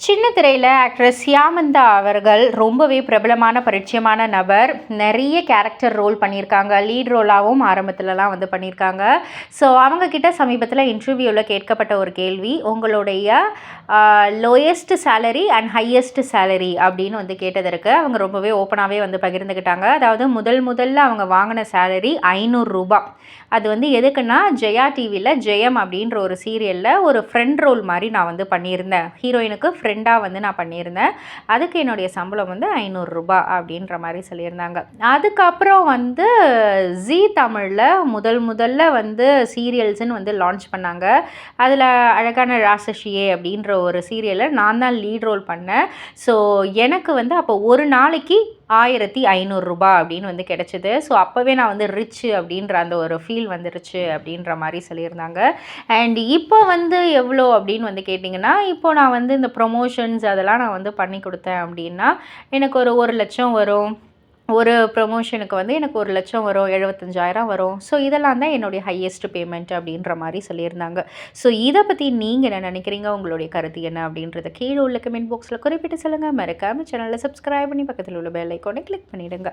சின்ன திரையில் ஆக்ட்ரஸ் சியாமந்தா அவர்கள் ரொம்பவே பிரபலமான பரிச்சயமான நபர். நிறைய கேரக்டர் ரோல் பண்ணியிருக்காங்க. லீட் ரோலாகவும் ஆரம்பத்துலலாம் வந்து பண்ணியிருக்காங்க. ஸோ அவங்கக்கிட்ட சமீபத்தில் இன்டர்வியூவில் கேட்கப்பட்ட ஒரு கேள்வி, உங்களுடைய lowest salary and highest salary அப்படின்னு வந்து கேட்டதற்கு அவங்க ரொம்பவே ஓப்பனாகவே வந்து பகிர்ந்துக்கிட்டாங்க. அதாவது முதல்ல அவங்க வாங்கின சேலரி 500 ரூபா. அது வந்து எதுக்குன்னா, ஜெயா டிவியில் ஜெயம் அப்படின்ற ஒரு சீரியலில் ஒரு ஃப்ரெண்ட் ரோல் மாதிரி நான் வந்து பண்ணியிருந்தேன். ஹீரோயினுக்கு ஃப்ரெண்டாக வந்து நான் பண்ணியிருந்தேன். அதுக்கு என்னுடைய சம்பளம் வந்து 500 ரூபா அப்படின்ற மாதிரி சொல்லியிருந்தாங்க. அதுக்கப்புறம் வந்து ஜீ தமிழில் முதல்ல வந்து சீரியல்ஸ்ன்னு வந்து லான்ச் பண்ணாங்க. அதில் அழகான ராசஷியே அப்படின்ற ஒரு சீரியலில் நான் தான் லீட் ரோல் பண்ணேன். ஸோ எனக்கு வந்து அப்போ ஒரு நாளைக்கு 1500 ரூபா அப்படின்னு வந்து கிடச்சிது. ஸோ அப்போவே நான் வந்து ரிச்சு அப்படின்ற அந்த ஒரு ஃபீல் வந்துருச்சு அப்படின்ற மாதிரி சொல்லியிருந்தாங்க. அண்ட் இப்போ வந்து எவ்வளோ அப்படின்னு வந்து கேட்டிங்கன்னா, இப்போ நான் வந்து இந்த ப்ரொமோஷன்ஸ் அதெல்லாம் நான் வந்து பண்ணி கொடுத்தேன் அப்படின்னா எனக்கு ஒரு 1,00,000 வரும். ஒரு ப்ரொமோஷனுக்கு வந்து எனக்கு 1,00,000 வரும், 75,000 வரும். ஸோ இதெல்லாம் தான் என்னுடைய ஹையஸ்ட் பேமெண்ட் அப்படின்ற மாதிரி சொல்லியிருந்தாங்க. ஸோ இதை பற்றி நீங்கள் என்ன நினைக்கிறீங்க? உங்களுடைய கருத்து என்ன அப்படின்றத கீழே உள்ள கமெண்ட் பாக்ஸில் குறிப்பிட்டு சொல்லுங்கள். மறக்காமல் சேனலை சப்ஸ்கிரைப் பண்ணி பக்கத்தில் உள்ள பெல் ஐக்கானை கிளிக் பண்ணிவிடுங்க.